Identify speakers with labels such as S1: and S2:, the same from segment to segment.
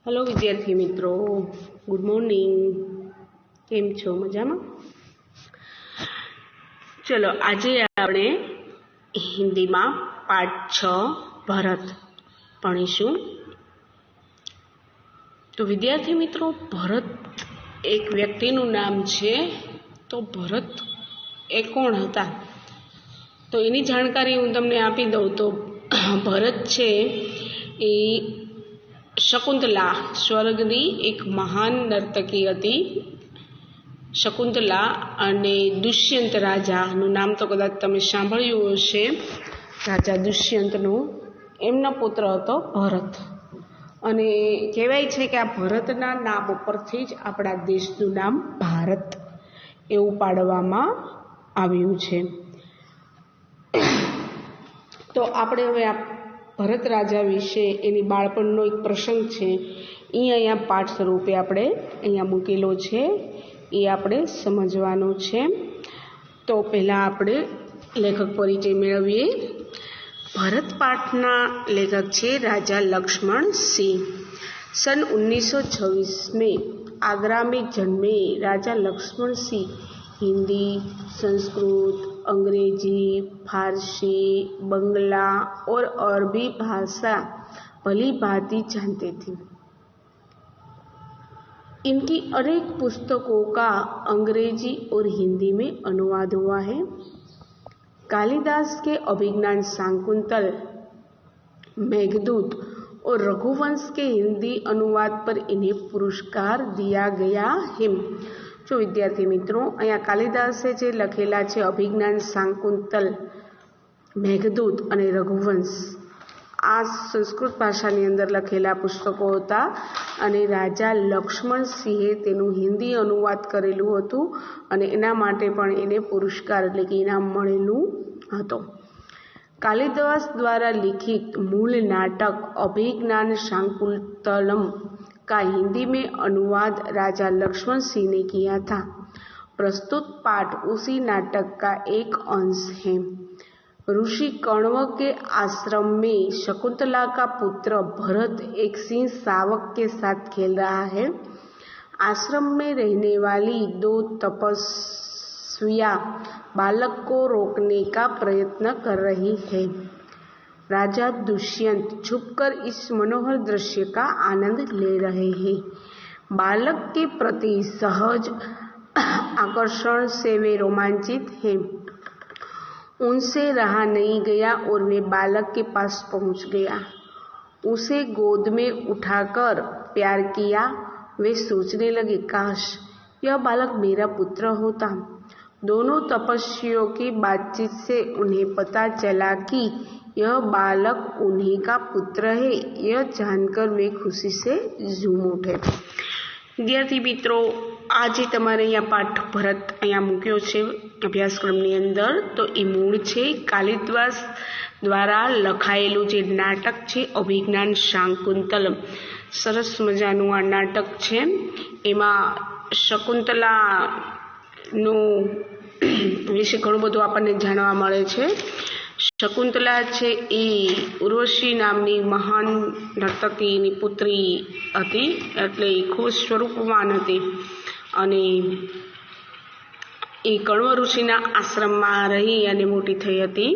S1: Hello વિદ્યાર્થી મિત્રો, good morning. કેમ છો? મજામાં? ચલો, આજે આપણે હિન્દીમાં પાઠ 6 ભરત ભણીશું. તો વિદ્યાર્થી મિત્રો, ભરત એક વ્યક્તિનું નામ છે. તો ભરત એ કોણ હતા? તો એની જાણકારી હું તમને આપી દઉં. તો ભરત છે એ શકુંતલા સ્વર્ગની એક મહાન નર્તકી હતી. શકુંતલા અને દુષ્યંત રાજાનું નામ તો કદાચ તમે સાંભળ્યું હશે. રાજા દુષ્યંતનું એમનો પુત્ર હતો ભરત. અને કહેવાય છે કે આ ભરતના નામ ઉપરથી જ આપણા દેશનું નામ ભારત એવું પાડવામાં આવ્યું છે. તો આપણે હવે આ ભરત રાજા વિશે એની બાળપણનો એક પ્રસંગ છે અહીંયા પાઠ સ્વરૂપે આપણે અહીંયા મૂકેલો છે, એ આપણે સમજવાનો છે. તો પહેલાં આપણે લેખક પરિચય મેળવીએ. ભરત પાઠના લેખક છે રાજા लक्ष्मण सिंह. सन 1926 में आगरा में जन्मे राजा लक्ष्मण सिंह हिंदी, संस्कृत, अंग्रेजी, फारसी, बंगला और अरबी भाषा भली भांति जानते थे. इनकी अनेक पुस्तकों का अंग्रेजी और हिंदी में अनुवाद हुआ है. कालिदास के अभिज्ञान शाकुंतल, मेघदूत और रघुवंश के हिंदी अनुवाद पर इन्हें पुरस्कार दिया गया है. जो विद्यार्थी मित्रों, અહીંયા કાલિદાસે જે લખેલા છે અભિજ્ઞાન શાકુંતલ, મેઘદૂત અને રઘુવંશ, આ સંસ્કૃત ભાષાની અંદર લખેલા પુસ્તકો હતા અને રાજા લક્ષ્મણ સિંહે તેનું હિન્દી અનુવાદ કરેલું હતું અને એના માટે પણ એને પુરસ્કાર એટલે કે ઇનામ મળેલું હતું. कालिदास द्वारा लिखित मूल नाटक अभिज्ञान शाकुंतलम का हिंदी में अनुवाद राजा लक्ष्मण सिंह ने किया था. प्रस्तुत पाठ उसी नाटक का एक अंश है. ऋषि कण्व के आश्रम में शकुंतला का पुत्र भरत एक सिंह शावक के साथ खेल रहा है. आश्रम में रहने वाली दो तपस्वियां बालक को रोकने का प्रयत्न कर रही है. राजा दुष्यंत छुपकर इस मनोहर दृश्य का आनंद ले रहे हैं. बालक के प्रति सहज आकर्षण से वे रोमांचित हैं. उनसे रहा नहीं गया और वे बालक के पास पहुंच गया. उसे गोद में उठाकर प्यार किया. वे सोचने लगे, काश यह बालक मेरा पुत्र होता. दोनों तपस्वियों की बातचीत से उन्हें पता चला कि यह बालक उन्हीं का पुत्र है. यह जानकर वे खुशी से झूम उठे. विद्यार्थी मित्रों, આજે તમારે અહીંયા પાઠ ભરત અહીંયા મૂક્યો છે અભ્યાસક્રમની અંદર. તો એ મૂળ છે કાલિદાસ દ્વારા લખાયેલું જે નાટક છે અભિજ્ઞાન શાકુંતલમ. સરસ મજાનું આ નાટક છે. એમાં શકુંતલાનું વિશે ઘણું બધું આપણને જાણવા મળે છે. શકુંતલા છે એ ઉર્વશી નામની મહાન નર્તકીની પુત્રી હતી, એટલે એ ખૂબ સ્વરૂપવાન હતી અને એ કણ્વ ઋષિના આશ્રમમાં રહી અને મોટી થઈ હતી.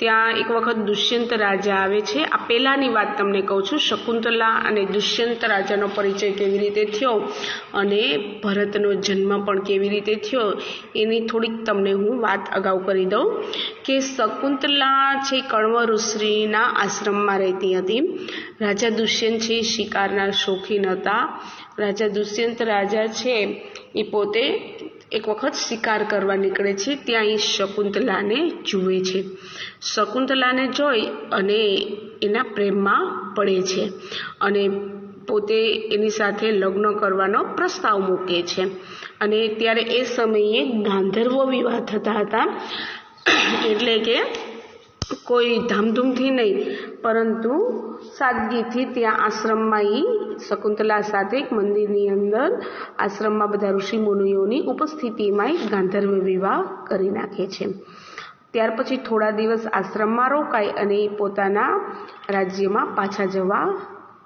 S1: ત્યાં એક વખત દુષ્યંત રાજા આવે છે. આ પહેલાંની વાત તમને કહું છું. શકુંતલા અને દુષ્યંત રાજાનો પરિચય કેવી રીતે થયો અને ભરતનો જન્મ પણ કેવી રીતે થયો એની થોડીક તમને હું વાત અગાઉ કરી દઉં કે શકુંતલા છે કણ્વ ઋષિના આશ્રમમાં રહેતી હતી. રાજા દુષ્યંત છે શિકારના શોખીન હતા. રાજા દુષ્યંત રાજા છે એ પોતે એક વખત શિકાર કરવા નીકળે છે. ત્યાં એ શકુંતલાને જુએ છે. શકુંતલાને જોઈ અને એના પ્રેમમાં પડે છે અને પોતે એની સાથે લગ્ન કરવાનો પ્રસ્તાવ મૂકે છે. અને ત્યારે એ સમયે ગાંધર્વ વિવાહ થતા હતા, એટલે કે કોઈ ધામધૂમથી નહીં પરંતુ સાદગીથી ત્યાં આશ્રમમાં એ શકુંતલા સાથે એક મંદિરની અંદર આશ્રમમાં બધા ઋષિમુનિઓની ઉપસ્થિતિમાં ગાંધર્વ વિવાહ કરી નાખે છે. ત્યાર પછી થોડા દિવસ આશ્રમમાં રોકાય અને પોતાના રાજ્યમાં પાછા જવા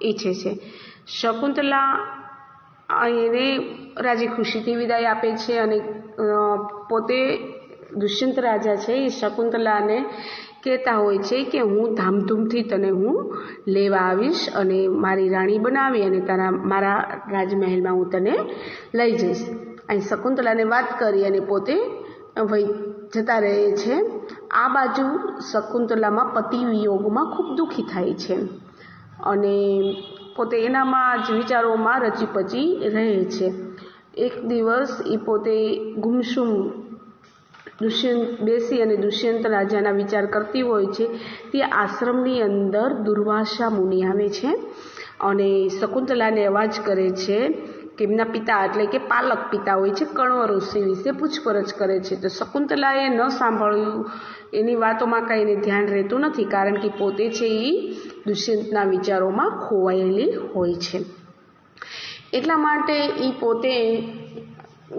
S1: ઈચ્છે છે. શકુંતલા એને રાજી ખુશીથી વિદાય આપે છે અને પોતે દુષ્યંત રાજા છે એ શકુંતલાને કહેતા હોય છે કે હું ધામધૂમથી તને હું લેવા આવીશ અને મારી રાણી બનાવી અને મારા રાજમહેલમાં હું તને લઈ જઈશ. અહીં શકુંતલાને વાત કરી અને પોતે જતા રહે છે. આ બાજુ શકુંતલામાં પતિ વિયોગમાં ખૂબ દુઃખી થાય છે અને પોતે એનામાં જ વિચારોમાં રચીપચી રહે છે. એક દિવસ એ પોતે ગુમસુમ બેસી અને દુષ્યંત રાજાના વિચાર કરતી હોય છે. તે આશ્રમની અંદર દુર્વાસા મુનિ આવે છે અને શકુંતલાને અવાજ કરે છે કે એમના પિતા એટલે કે પાલક પિતા હોય છે કણવ ઋષિ વિશે પૂછપરછ કરે છે. તો શકુંતલાએ ન સાંભળ્યું, એની વાતોમાં કાંઈ એને ધ્યાન રહેતું નથી કારણ કે પોતે છે એ દુષ્યંતના વિચારોમાં ખોવાયેલી હોય છે. એટલા માટે એ પોતે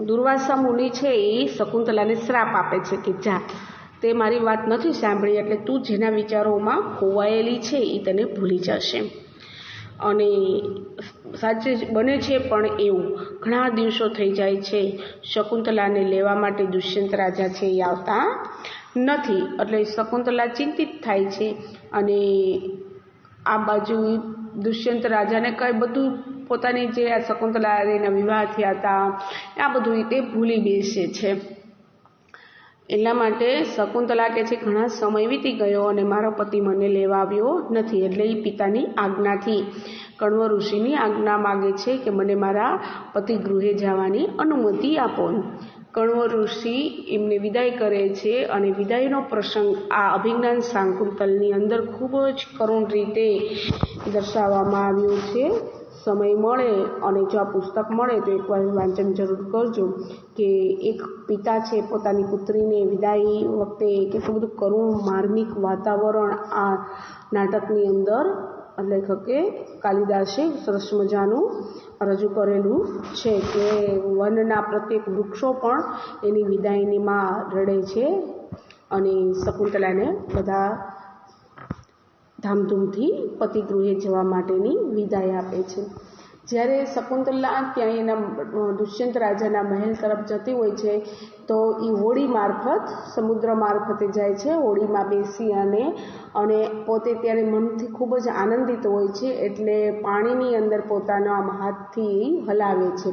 S1: દુર્વાસા મુનિ છે એ શકુંતલાને શ્રાપ આપે છે કે જા, તે મારી વાત નથી સાંભળી એટલે તું જેના વિચારોમાં ખોવાયેલી છે એ તને ભૂલી જશે. અને સાચે જ બને છે પણ એવું ઘણા દિવસો થઈ જાય છે. શકુંતલાને લેવા માટે દુષ્યંત રાજા છે એ આવતા નથી એટલે શકુંતલા ચિંતિત થાય છે અને આ બાજુ દુષ્યંત રાજાને કંઈ બધું પોતાની જે આ શકુંતલા એના વિવાહ થયા હતા આ બધું તે ભૂલી બેસે છે. એટલા માટે શકુંતલા કહે છે ઘણા સમય વીતી ગયો અને મારો પતિ મને લેવા આવ્યો નથી. એટલે એ પિતાની આજ્ઞાથી કણવ ઋષિની આજ્ઞા માગે છે કે મને મારા પતિ ગૃહે જવાની અનુમતિ આપો. કણવ ઋષિ એમને વિદાય કરે છે અને વિદાયનો પ્રસંગ આ અભિજ્ઞાન શાકુંતલની અંદર ખૂબ જ કરુણ રીતે દર્શાવવામાં આવ્યો છે. સમય મળે અને જો આ પુસ્તક મળે તો એકવાર વાંચન જરૂર કરજો કે એક પિતા છે પોતાની પુત્રીને વિદાય વખતે કેટલું બધું કરુણ માર્મિક વાતાવરણ આ નાટકની અંદર લેખકે કાલિદાસે સરસ મજાનું રજૂ કરેલું છે કે વનના પ્રત્યેક વૃક્ષો પણ એની વિદાયનીમાં રડે છે અને શકુંતલાને બધા ધામધૂમથી પતિગૃહે જવા માટેની વિદાય આપે છે. જ્યારે શકુંતલા ત્યાં એના દુષ્યંત રાજાના મહેલ તરફ જતી હોય છે તો એ હોડી મારફત સમુદ્ર મારફતે જાય છે. હોડીમાં બેસી અને પોતે ત્યારે મનથી ખૂબ જ આનંદિત હોય છે એટલે પાણીની અંદર પોતાના આમ હાથથી હલાવે છે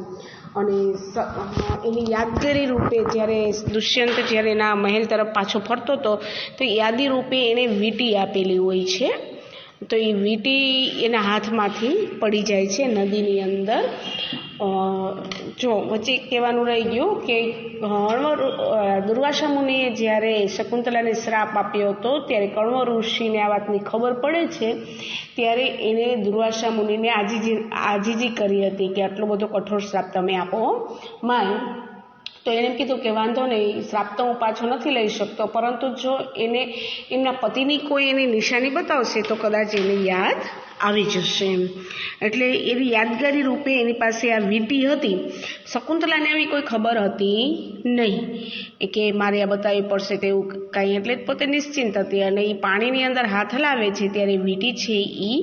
S1: અને એની યાદગારી રૂપે જ્યારે દુષ્યંત જ્યારે એના મહેલ તરફ પાછો ફરતો હતો તો યાદી રૂપે એને વીંટી આપેલી હોય છે. તો એ વીંટી એના હાથમાંથી પડી જાય છે નદીની અંદર. જો વચ્ચે કહેવાનું રહી ગયું કે દુર્વાસા મુનિએ જ્યારે શકુંતલાને શ્રાપ આપ્યો હતો ત્યારે કણવ ઋષિને આ વાતની ખબર પડે છે ત્યારે એને દુર્વાસા મુનિને આજીજી કરી હતી કે આટલો બધો કઠોર શ્રાપ તમે આપો માય. તો એણે કીધું કે વાંધો નહીં, શ્રાપ તો હું પાછો નથી લઈ શકતો, પરંતુ જો એને એમના પતિની કોઈ એની નિશાની બતાવશે તો કદાચ એને યાદ આવી જશે. એટલે એવી યાદગારી રૂપે એની પાસે આ વીંટી હતી. શકુંતલાને આવી કોઈ ખબર હતી નહીં કે મારે આ બતાવવી પડશે તેવું કાંઈ, એટલે પોતે નિશ્ચિંત હતી અને એ પાણીની અંદર હાથ હલાવે છે ત્યારે વીંટી છે એ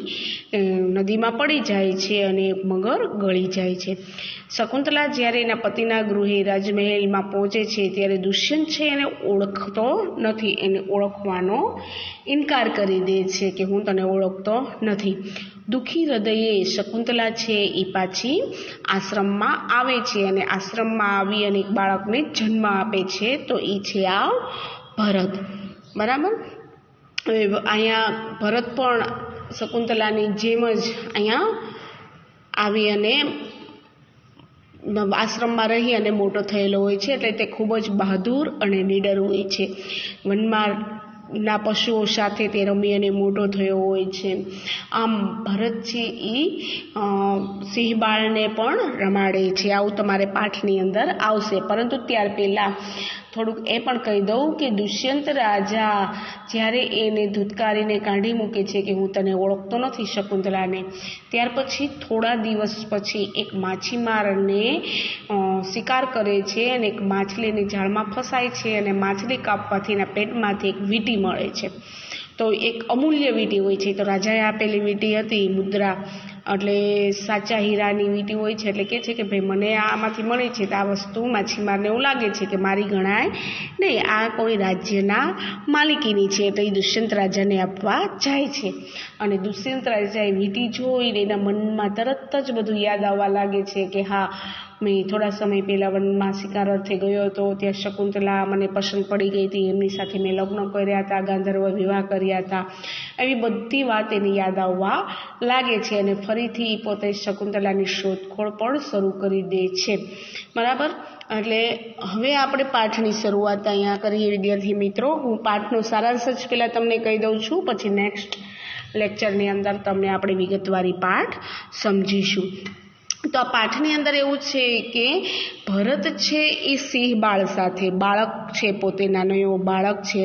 S1: નદીમાં પડી જાય છે અને મગર ગળી જાય છે. શકુંતલા જ્યારે એના પતિના ગૃહે રાજમહેલમાં પહોંચે છે ત્યારે દુષ્યંત છે એને ઓળખતો નથી, એને ઓળખવાનો ઇનકાર કરી દે છે કે હું તને ઓળખતો નથી. દુઃખી હૃદયે શકુંતલા છે એ પાછી આશ્રમમાં આવે છે અને આશ્રમમાં આવી અને એક બાળકને જન્મ આપે છે. તો એ છે આ ભરત. બરાબર. હવે અહીંયા ભરત પણ શકુંતલાની જેમ જ અહીંયા આવી અને આશ્રમમાં રહી અને મોટો થયેલો હોય છે. એટલે તે ખૂબ જ બહાદુર અને નીડર હોય છે. વનમાં ના પશુઓ સાથે તે રમી અને મોટો થયો હોય છે. આમ ભરત છે એ સિંહબાળને પણ રમાડે છે. આવું તમારે પાઠની અંદર આવશે. પરંતુ ત્યાર પહેલાં થોડુંક એ પણ કહી દઉં કે દુષ્યંત રાજા જ્યારે એને ધૂતકારીને કાઢી મૂકે છે કે હું તને ઓળખતો નથી શકુંતલાને, ત્યાર પછી થોડા દિવસ પછી એક માછીમારને શિકાર કરે છે અને એક માછલીની જાળમાં ફસાય છે અને માછલી કાપવાથી એના પેટમાંથી એક વીંટી મળે છે. તો એક અમૂલ્ય વીંટી હોય છે. તો રાજાએ આપેલી વીંટી હતી મુદ્રા, એટલે સાચા હીરાની વીંટી હોય છે, એટલે કહે છે કે ભાઈ મને આમાંથી મળે છે તો આ વસ્તુ માછીમારને એવું લાગે છે કે મારી ગણાય નહીં, આ કોઈ રાજ્યના માલિકીની છે, તો એ દુષ્યંત રાજાને આપવા જાય છે. અને દુષ્યંત રાજાએ વીંટી જોઈને એના મનમાં તરત જ બધું યાદ આવવા લાગે છે કે હા, મેં થોડા સમય પહેલાં વનમાં શિકાર અર્થે ગયો હતો, ત્યાં શકુંતલા મને પસંદ પડી ગઈ હતી, એમની સાથે મેં લગ્ન કર્યા હતા, ગાંધર્વ વિવાહ કર્યા હતા, એવી બધી વાત એને યાદ આવવા લાગે છે. અને ફરીથી પોતે શકુંતલાની શોધખોળ પણ શરૂ કરી દે છે. બરાબર. એટલે હવે આપણે પાઠની શરૂઆત અહીંયા કરીએ વિદ્યાર્થી મિત્રો. હું પાઠનો સારાંશ જ પહેલાં તમને કહી દઉં છું, પછી નેક્સ્ટ લેક્ચરની અંદર તમને આપણે વિગતવારી પાઠ સમજીશું. તો આ પાઠની અંદર એવું છે કે ભરત છે એ સિંહ બાળ સાથે, બાળક છે પોતે નાનો એવો બાળક છે,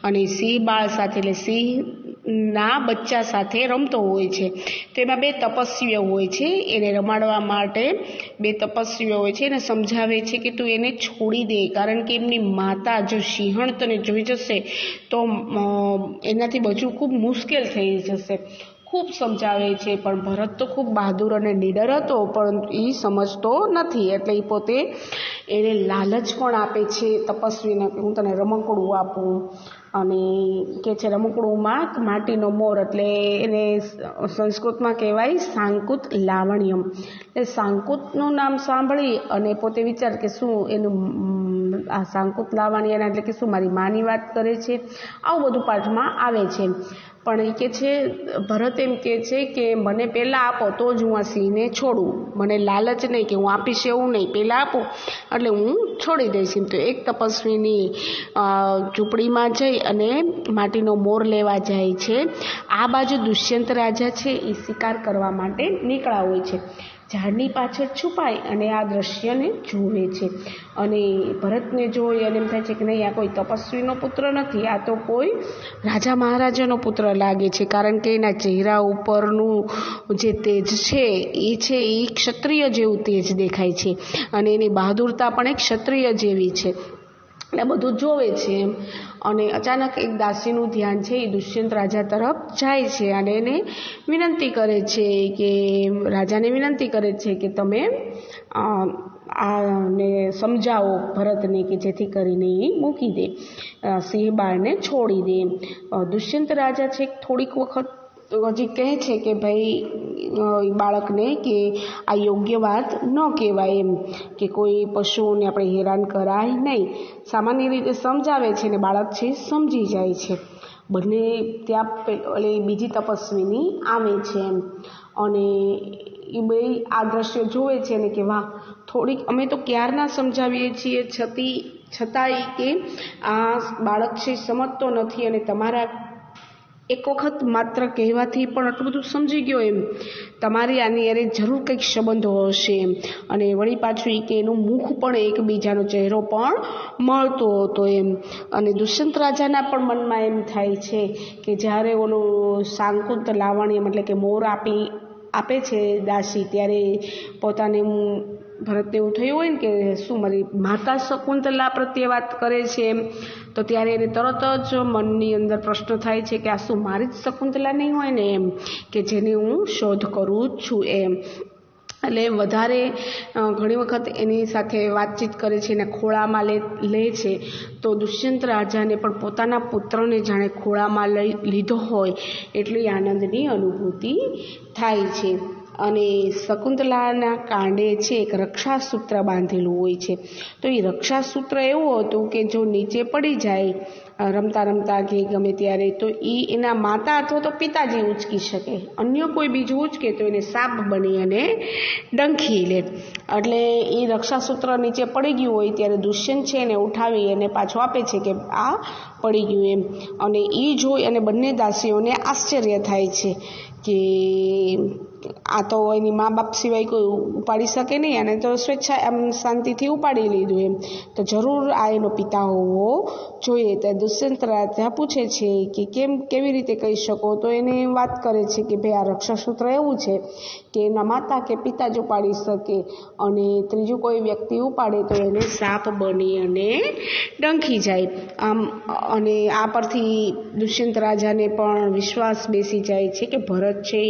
S1: અને સિંહ બાળ સાથે એટલે સિંહના બચ્ચા સાથે રમતો હોય છે. તો એમાં બે તપસ્વીઓ હોય છે, એને રમાડવા માટે બે તપસ્વીઓ હોય છે, એને સમજાવે છે કે તું એને છોડી દે, કારણ કે એમની માતા જો સિંહણ તને જોઈ જશે તો એનાથી બચવું ખૂબ મુશ્કેલ થઈ જશે. ખૂબ સમજાવે છે, પણ ભરત તો ખૂબ બહાદુર અને નીડર હતો, પણ એ સમજતો નથી. એટલે એ પોતે એને લાલચ પણ આપે છે તપસ્વીને કે હું તને રમકડું આપું, અને કે છે રમકડુંમાં માટીનો મોર, એટલે એને સંસ્કૃતમાં કહેવાય સાંકુત લાવણ્યમ. એટલે સાંકુતનું નામ સાંભળી અને પોતે વિચાર કે શું એનું આ સાંકુત લાવણ્યના એટલે કે શું મારી માની વાત કરે છે, આવું બધું પાઠમાં આવે છે. પણ એ કહે છે, ભરત એમ કહે છે કે મને પહેલાં આપો તો જ હું આ સિંહને છોડું, મને લાલચ નહીં કે હું આપીશ એવું નહીં, પહેલાં આપો એટલે હું છોડી દઈશ. તો એક તપસ્વીની ઝૂંપડીમાં જઈ અને માટીનો મોર લેવા જાય છે. આ બાજુ દુષ્યંત રાજા છે એ શિકાર કરવા માટે નીકળ્યા હોય છે, ઝાડની પાછળ છુપાઈ અને આ દ્રશ્યને જુએ છે. અને ભરતને જોઈ અને એમ થાય છે કે નહીં, આ કોઈ તપસ્વીનો પુત્ર નથી, આ તો કોઈ રાજા મહારાજાનો પુત્ર લાગે છે, કારણ કે એના ચહેરા ઉપરનું જે તેજ છે એ ક્ષત્રિય જેવું તેજ દેખાય છે, અને એની બહાદુરતા પણ એક ક્ષત્રિય જેવી છે. એટલે બધું જોવે છે એમ. અને અચાનક એક દાસીનું ધ્યાન છે એ દુષ્યંત રાજા તરફ જાય છે, અને એને વિનંતી કરે છે કે રાજાને વિનંતી કરે છે કે તમે આને સમજાવો ભરતને કે જેથી કરીને એ મૂકી દે, સિંહ બાળને છોડી દે. દુષ્યંત રાજા છે થોડીક વખત હજી કહે છે કે ભાઈ બાળકને કે આ યોગ્ય વાત ન કહેવાય એમ, કે કોઈ પશુઓને આપણે હેરાન કરાય નહીં. સામાન્ય રીતે સમજાવે છે ને બાળક છે સમજી જાય છે. બંને ત્યાં બીજી તપસ્વીની આવે છે એમ, અને એ બે આ દ્રશ્ય જોવે છે ને કે વાહ, થોડીક અમે તો ક્યારના સમજાવીએ છીએ છતાંય કે આ બાળક છે સમજતો નથી, અને તમારા એક વખત માત્ર કહેવાથી પણ આટલું બધું સમજી ગયો એમ, તમારી આની અરે જરૂર કંઈક સંબંધો હશે એમ. અને વળી પાછું કે એનું મુખ પણ એકબીજાનો ચહેરો પણ મળતો હતો એમ. અને દુષ્યંત રાજાના પણ મનમાં એમ થાય છે કે જ્યારે ઓલું સાંકુત લાવણ્યમ એટલે કે મોર આપે છે દાસી, ત્યારે પોતાને ભરતને એવું થયું હોય ને કે શું મારી માતા શકુંતલા પ્રત્યે વાત કરે છે એમ. તો ત્યારે એને તરત જ મનની અંદર પ્રશ્ન થાય છે કે આ શું મારી જ શકુંતલા નહીં હોય ને એમ, કે જેની હું શોધ કરું છું એમ. એટલે વધારે ઘણી વખત એની સાથે વાતચીત કરે છે, એને ખોળામાં લે છે. તો દુષ્યંત રાજાને પણ પોતાના પુત્રને જાણે ખોળામાં લીધો હોય એટલી આનંદની અનુભૂતિ થાય છે. અને શકુંતલાના કાંડે છે એક રક્ષાસૂત્ર બાંધેલું હોય છે. તો એ રક્ષાસૂત્ર એવું હતું કે જો નીચે પડી જાય રમતા રમતા કે ગમે ત્યારે, તો એ એના માતા અથવા તો પિતાજી ઉચકી શકે, અન્ય કોઈ બીજું ઉચકે તો એને સાપ બની અને ડંખી લે. એટલે એ રક્ષાસૂત્ર નીચે પડી ગયું હોય ત્યારે દુષ્યંત છે એને ઉઠાવી અને પાછો આપે છે કે આ પડી ગયું એમ. અને એ જોઈ અને બંને દાસીઓને આશ્ચર્ય થાય છે કે આ તો એની મા બાપ સિવાય કોઈ ઉપાડી શકે નહીં, અને તો સ્વેચ્છા એમ શાંતિથી ઉપાડી લીધું એમ, તો જરૂર આ એનો પિતા હોવો જોઈએ. તો દુષ્યંત રાજા પૂછે છે કે કેવી રીતે કહી શકો? તો એને વાત કરે છે કે ભાઈ આ રક્ષાસૂત્ર એવું છે કે એના માતા કે પિતા જ ઉપાડી શકે, અને ત્રીજું કોઈ વ્યક્તિ ઉપાડે તો એને સાપ બની અને ડંખી જાય. આમ અને આ પરથી દુષ્યંત રાજાને પણ વિશ્વાસ બેસી જાય છે કે ભરત છે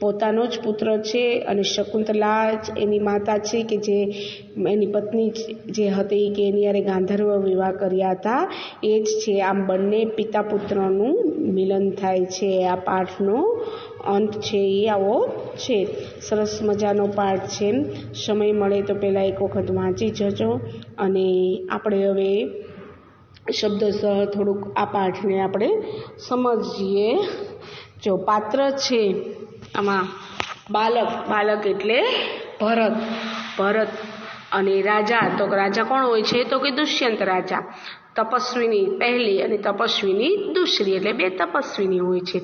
S1: પોતાનો જ પુત્ર છે અને શકુંતલા જ એની માતા છે, કે જે એની પત્ની જે હતી કે એની હારે ગાંધર્વ વિવાહ કર્યા હતા એ જ છે. આમ બંને પિતા પુત્રનું મિલન થાય છે. આ પાઠનો અંત છે એ આવો છે. સરસ મજાનો પાઠ છે. સમય મળે તો પહેલાં એક વખત વાંચી જજો. અને આપણે હવે શબ્દસહ થોડુંક આ પાઠને આપણે સમજીએ. જો પાત્ર છે આમાં બાલક એટલે ભરત અને રાજા, તો રાજા કોણ હોય છે તો કે દુષ્યંત રાજા. તપસ્વીની પહેલી અને તપસ્વીની દૂસરી, એટલે બે તપસ્વીની હોય છે.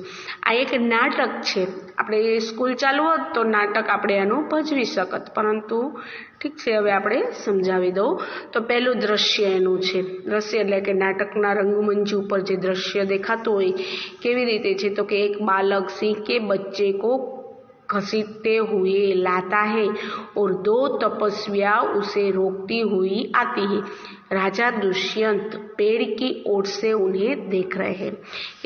S1: આ એક નાટક છે. આપણે સ્કૂલ ચાલુ હોત તો નાટક આપણે આનું ભજવી શકત, પરંતુ ઠીક છે હવે આપણે સમજાવી દઉં. તો પહેલું દ્રશ્ય એનું છે. દ્રશ્ય એટલે કે નાટકના રંગમંચ ઉપર જે દ્રશ્ય દેખાતું હોય કેવી રીતે છે તો કે એક બાલક સિંહ के बच्चे को घसीटते हुए लाता है और दो तपस्वियां उसे रोकती हुई आती है. राजा दुष्यंत पेड़ की ओर से उन्हें देख रहे हैं.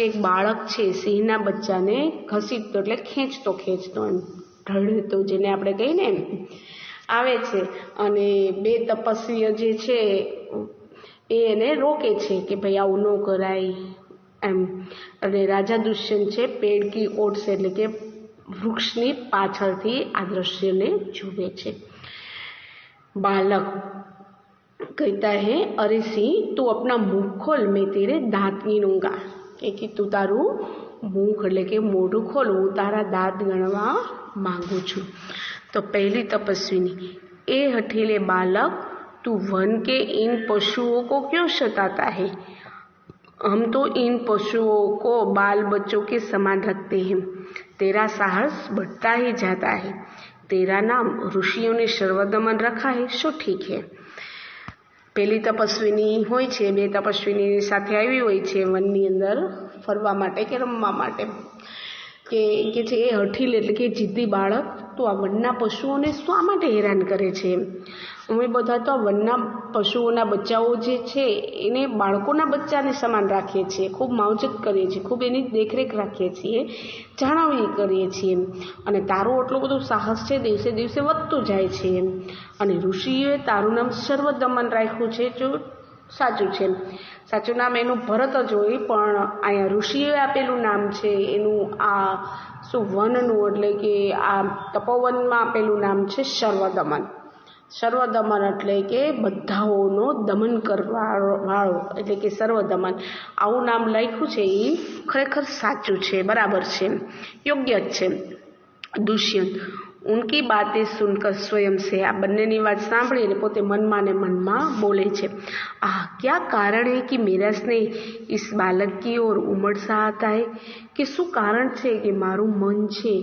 S1: एक બાળક છે સિંહના બચ્ચાને ઘસીટતો એટલે ખેંચતો એમ ઢળતો જેને આપણે કહીએ ને એમ આવે છે, અને બે તપસ્વીઓ જે છે એ એને રોકે છે કે ભાઈ આવું ન કરાય એમ. અને રાજા દુષ્યંત છે પેડ કી ઓટ સે એટલે કે વૃક્ષની પાછળથી આ દ્રશ્યને જુએ છે. बालक कहता है अरे सिंह तू अपना मुंह खोल मैं तेरे दांत गिनूंगा, कि તું તારું મુખ એટલે કે મોઢું ખોલ, હું તારા દાંત ગણવા માંગુ છું. તો પહેલી તપસ્વીની ए हठीले बालक तू वन के इन पशुओं को क्यों सताता है? हम तो इन पशुओं को बाल बच्चों के समान रखते हैं. तेरा साहस बढ़ता ही जाता है. तेरा नाम ऋषियों ने सर्वदमन रखा है सो ठीक है. પહેલી તપસ્વીની હોય છે, બે તપસ્વીની સાથે આવી હોય છે વનની અંદર ફરવા માટે કે રમવા માટે, કે છે એ હઠીલ એટલે કે જિદ્દી બાળક તો આ વનના પશુઓને શા માટે હેરાન કરે છે? અમે બધા તો આ વનના પશુઓના બચ્ચાઓ જે છે એને બાળકોના બચ્ચાને સમાન રાખીએ છીએ, ખૂબ માવજત કરીએ છીએ, ખૂબ એની દેખરેખ રાખીએ છીએ, જાળવણી કરીએ છીએ, અને તારું એટલું બધું સાહસ છે દિવસે દિવસે વધતું જાય છે એમ. અને ઋષિઓએ તારું નામ સર્વદમન રાખ્યું છે, જો સાચું છે. સાચું નામ એનું ભરત જ હોય, પણ અહીંયા ઋષિઓએ આપેલું નામ છે એનું આ શું વનનું એટલે કે આ તપોવનમાં આપેલું નામ છે સર્વદમન. સર્વદમન એટલે કે બધાઓનો દમન કરવાવાળો એટલે કે સર્વદમન. આવું નામ લખ્યું છે એ ખરેખર સાચું છે, બરાબર છે, યોગ્ય જ છે. દુષ્યંત ઉનકી બાतें सुनकर स्वयं से આ બંનેની વાત સાંભળીને પોતે મનમાં ને મનમાં બોલે છે, આહ क्या कारण है कि मेरा स्नेह इस बालक की ओर उमड़ सा आता है? કે શું કારણ છે કે મારું મન છે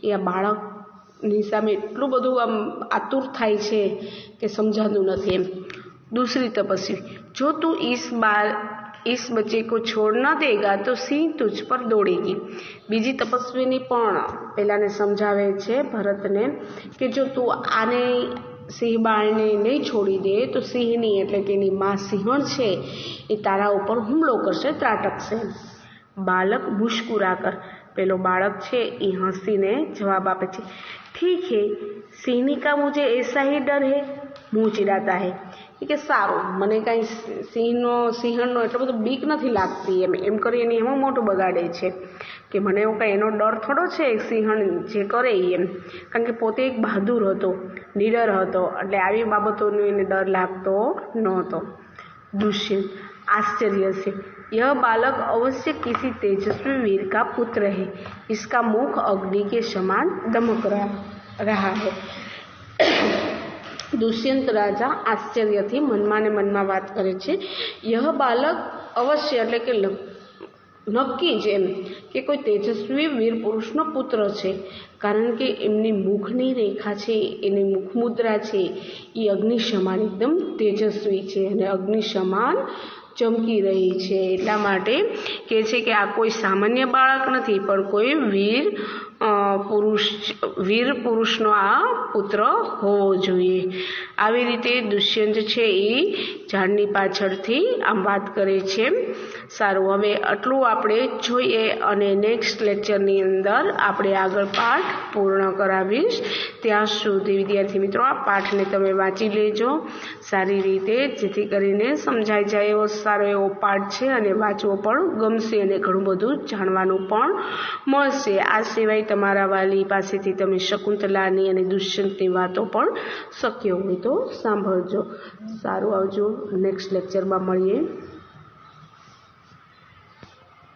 S1: એ આ બાળકની સામે એટલું બધું આમ આતુર થાય છે કે સમજાતું નથી એમ. दूसरी तपस्वी जो तू इस बच्चे को छोड़ न देगा तो सिंह तुझ पर दौड़ेगी. બીજી તપસ્વીની પણ પેલાને સમજાવે છે ભરતને કે જો તું આને સિંહ બાળને નહીં છોડી દે તો સિંહની એટલે કે એની માં સિંહણ છે એ તારા ઉપર હુમલો કરશે, ત્રાટકશે. બાલક મુસ્કુરાકર પેલો બાળક છે એ હસીને જવાબ આપે છે, ठीक है सिंहनी का मुझे ऐसा ही डर है. मुँह चिड़ाता है કે સારું મને કાંઈ સિંહણનો એટલો બધો બીક નથી લાગતી એમ કરીને એમાં મોટું બગાડે છે કે મને એવું કાંઈ એનો ડર થોડો છે સિંહણ જે કરે એમ, કારણ કે પોતે એક બહાદુર હતો, નીડર હતો, એટલે આવી બાબતોનો એને ડર લાગતો નહોતો. दुष्यंत आश्चर्य से यह बालक अवश्य किसी तेजस्वी वीर का पुत्र है. इसका मुख अग्नि के समान दमक रहा है. દુષ્યંત રાજા આશ્ચર્યથી મનમાં ને મનમાં વાત કરે છે, યહ બાલક અવશ્ય એટલે કે નક્કી જ એમ કે કોઈ તેજસ્વી વીર પુરુષનો પુત્ર છે, કારણ કે એમની મુખની રેખા છે, એની મુખમુદ્રા છે એ અગ્નિ સમાન એકદમ તેજસ્વી છે અને અગ્નિ સમાન ચમકી રહી છે. એટલા માટે કહે છે કે આ કોઈ સામાન્ય બાળક નથી પણ કોઈ વીર વીર પુરુષનો આ પુત્ર હોવો જોઈએ. આવી રીતે દુષ્યંત છે એ ઝાડની પાછળથી આમ વાત કરે છે. સારું, હવે આટલું આપણે જોઈએ અને નેક્સ્ટ લેક્ચરની અંદર આપણે આગળ પાઠ પૂર્ણ કરાવીશ. ત્યાં સુધી વિદ્યાર્થી મિત્રો આ પાઠને તમે વાંચી લેજો સારી રીતે, જેથી કરીને સમજાઈ જાય એવો સારો એવો પાઠ છે અને વાંચવો પણ ગમશે અને ઘણું બધું જાણવાનું પણ મળશે. આ સિવાય તમારા વાલી પાસેથી તમે શકુંતલાની અને દુષ્યંતની વાતો પણ શક્ય હોય તો સાંભળજો. સારું, આવજો. નેક્સ્ટ લેક્ચરમાં મળીએ.